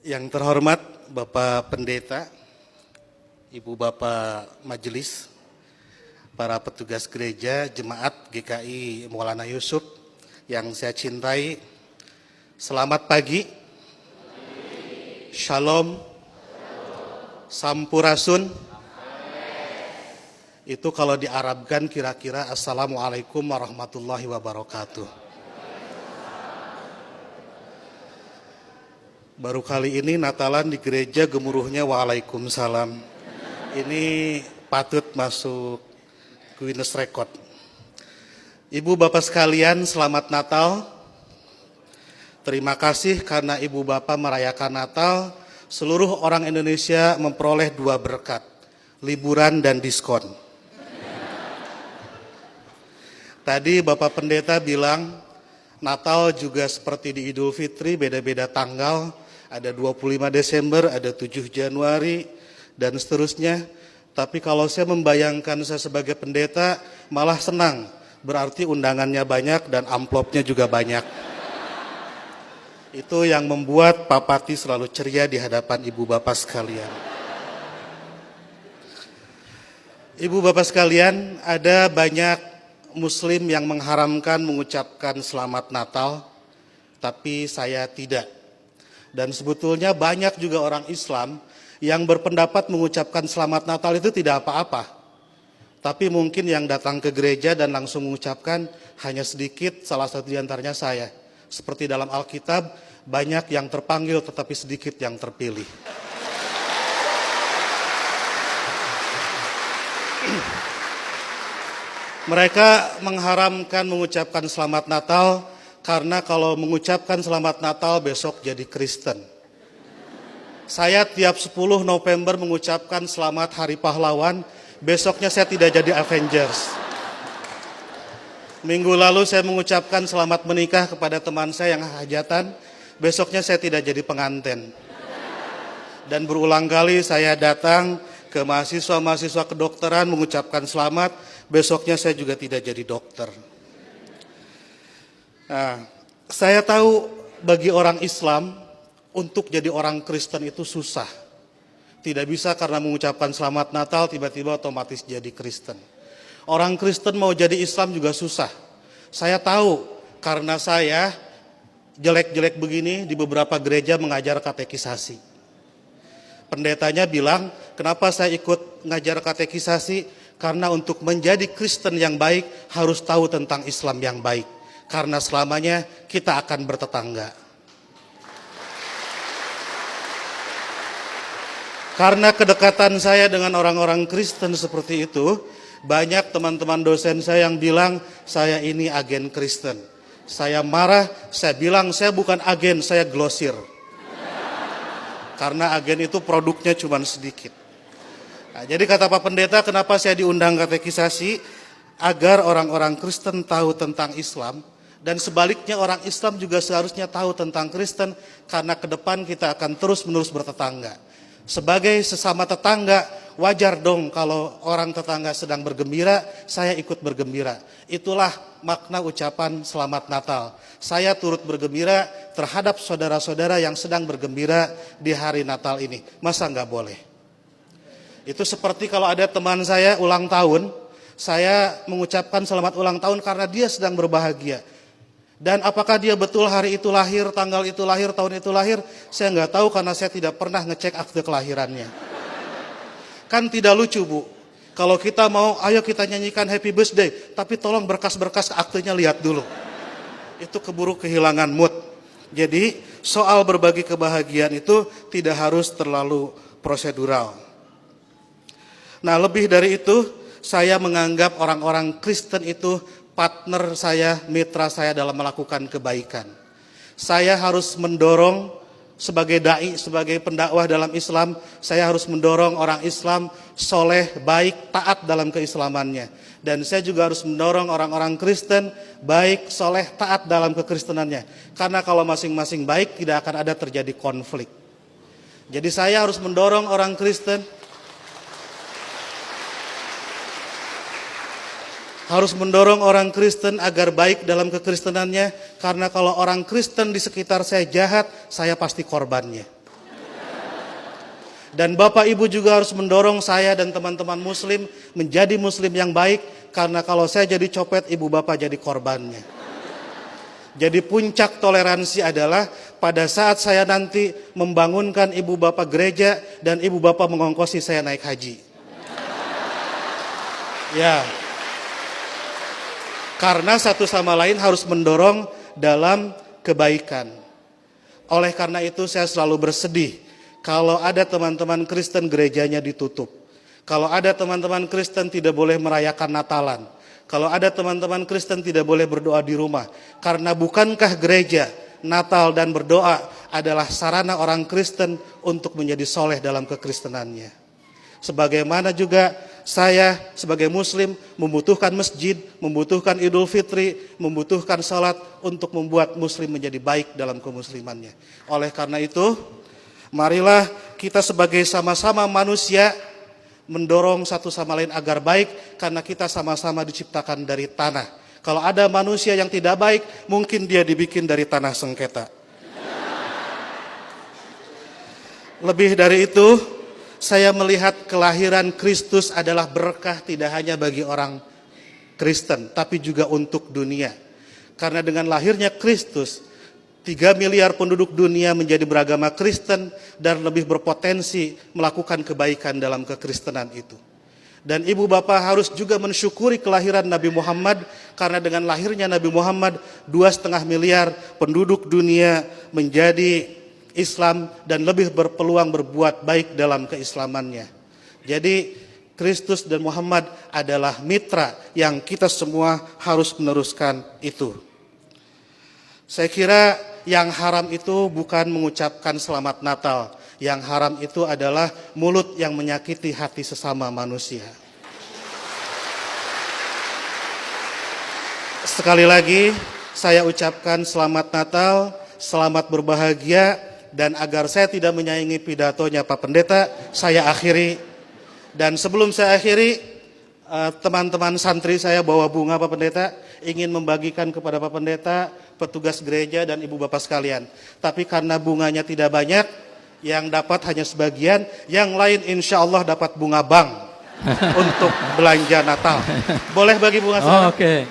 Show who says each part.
Speaker 1: Yang terhormat Bapak Pendeta, Ibu Bapak Majelis, para petugas gereja, jemaat GKI Maulana Yusuf yang saya cintai, selamat pagi, Shalom, Sampurasun. Itu kalau diarabkan kira-kira Assalamualaikum warahmatullahi wabarakatuh. Baru kali ini Natalan di gereja gemuruhnya Waalaikumsalam. Ini patut masuk Guinness Record. Ibu bapak sekalian, selamat Natal. Terima kasih karena ibu bapak merayakan Natal. Seluruh orang Indonesia memperoleh 2 berkat, liburan dan diskon. Tadi Bapak Pendeta bilang Natal juga seperti di Idul Fitri, beda-beda tanggal. Ada 25 Desember, ada 7 Januari, dan seterusnya. Tapi kalau saya membayangkan saya sebagai pendeta, malah senang. Berarti undangannya banyak dan amplopnya juga banyak. Itu yang membuat Pak Pati selalu ceria di hadapan ibu bapak sekalian. Ibu bapak sekalian, ada banyak Muslim yang mengharamkan mengucapkan selamat Natal, tapi saya tidak. Dan sebetulnya banyak juga orang Islam yang berpendapat mengucapkan selamat Natal itu tidak apa-apa. Tapi mungkin yang datang ke gereja dan langsung mengucapkan hanya sedikit, salah satu di antaranya saya. Seperti dalam Alkitab, banyak yang terpanggil tetapi sedikit yang terpilih. Mereka mengharamkan mengucapkan selamat Natal karena kalau mengucapkan selamat Natal besok jadi Kristen. Saya tiap 10 November mengucapkan selamat Hari Pahlawan, besoknya saya tidak jadi Avengers. Minggu lalu saya mengucapkan selamat menikah kepada teman saya yang hajatan, besoknya saya tidak jadi pengantin. Dan berulang kali saya datang ke mahasiswa-mahasiswa kedokteran mengucapkan selamat, besoknya saya juga tidak jadi dokter. Nah, saya tahu bagi orang Islam untuk jadi orang Kristen itu susah. Tidak bisa karena mengucapkan selamat Natal tiba-tiba otomatis jadi Kristen. Orang Kristen mau jadi Islam juga susah. Saya tahu karena saya jelek-jelek begini di beberapa gereja mengajar katekisasi. Pendetanya bilang, kenapa saya ikut ngajar katekisasi? Karena untuk menjadi Kristen yang baik harus tahu tentang Islam yang baik. Karena selamanya kita akan bertetangga. Karena kedekatan saya dengan orang-orang Kristen seperti itu, banyak teman-teman dosen saya yang bilang saya ini agen Kristen. Saya marah, saya bilang saya bukan agen, saya glosir. Karena agen itu produknya cuma sedikit. Nah, jadi kata Pak Pendeta, kenapa saya diundang katekisasi? Agar orang-orang Kristen tahu tentang Islam. Dan sebaliknya orang Islam juga seharusnya tahu tentang Kristen. Karena ke depan kita akan terus-menerus bertetangga. Sebagai sesama tetangga, wajar dong kalau orang tetangga sedang bergembira, saya ikut bergembira. Itulah makna ucapan selamat Natal. Saya turut bergembira terhadap saudara-saudara yang sedang bergembira di hari Natal ini. Masa nggak boleh? Itu seperti kalau ada teman saya ulang tahun, saya mengucapkan selamat ulang tahun karena dia sedang berbahagia. Dan apakah dia betul hari itu lahir, tanggal itu lahir, tahun itu lahir, saya nggak tahu karena saya tidak pernah ngecek akte kelahirannya. Kan tidak lucu, Bu. Kalau kita mau, ayo kita nyanyikan happy birthday, tapi tolong berkas-berkas aktenya lihat dulu. Itu keburu kehilangan mood. Jadi soal berbagi kebahagiaan itu tidak harus terlalu prosedural. Nah, lebih dari itu, saya menganggap orang-orang Kristen itu partner saya, mitra saya dalam melakukan kebaikan. Saya harus mendorong sebagai dai, sebagai pendakwah dalam Islam, saya harus mendorong orang Islam soleh, baik, taat dalam keislamannya. Dan saya juga harus mendorong orang-orang Kristen baik, soleh, taat dalam kekristenannya. Karena kalau masing-masing baik tidak akan ada terjadi konflik. Jadi saya harus mendorong orang Kristen agar baik dalam kekristenannya, karena kalau orang Kristen di sekitar saya jahat, saya pasti korbannya. Dan Bapak Ibu juga harus mendorong saya dan teman-teman muslim menjadi muslim yang baik, karena kalau saya jadi copet, ibu bapak jadi korbannya. Jadi puncak toleransi adalah pada saat saya nanti membangunkan ibu bapak gereja dan ibu bapak mengongkosi saya naik haji. Ya. Karena satu sama lain harus mendorong dalam kebaikan. Oleh karena itu saya selalu bersedih kalau ada teman-teman Kristen gerejanya ditutup. Kalau ada teman-teman Kristen tidak boleh merayakan Natalan. Kalau ada teman-teman Kristen tidak boleh berdoa di rumah. Karena bukankah gereja, Natal dan berdoa adalah sarana orang Kristen untuk menjadi soleh dalam kekristenannya. Sebagaimana juga saya sebagai muslim membutuhkan masjid, membutuhkan Idul Fitri, membutuhkan salat untuk membuat muslim menjadi baik dalam kemuslimannya. Oleh karena itu, marilah kita sebagai sama-sama manusia mendorong satu sama lain agar baik, karena kita sama-sama diciptakan dari tanah. Kalau ada manusia yang tidak baik, mungkin dia dibikin dari tanah sengketa. Lebih dari itu, saya melihat kelahiran Kristus adalah berkah tidak hanya bagi orang Kristen, tapi juga untuk dunia. Karena dengan lahirnya Kristus, 3 miliar penduduk dunia menjadi beragama Kristen dan lebih berpotensi melakukan kebaikan dalam kekristenan itu. Dan ibu bapak harus juga mensyukuri kelahiran Nabi Muhammad, karena dengan lahirnya Nabi Muhammad 2,5 miliar penduduk dunia menjadi Islam dan lebih berpeluang berbuat baik dalam keislamannya. Jadi Kristus dan Muhammad adalah mitra yang kita semua harus meneruskan itu. Saya kira yang haram itu bukan mengucapkan selamat Natal. Yang haram itu adalah mulut yang menyakiti hati sesama manusia. Sekali lagi saya ucapkan selamat Natal, selamat berbahagia. Dan agar saya tidak menyaingi pidatonya Pak Pendeta, saya akhiri. Dan sebelum saya akhiri, teman-teman santri saya bawa bunga Pak Pendeta, ingin membagikan kepada Pak Pendeta, petugas gereja dan ibu bapak sekalian. Tapi karena bunganya tidak banyak, yang dapat hanya sebagian, yang lain insya Allah dapat bunga bank untuk belanja Natal. Boleh bagi bunga saya?
Speaker 2: Oke.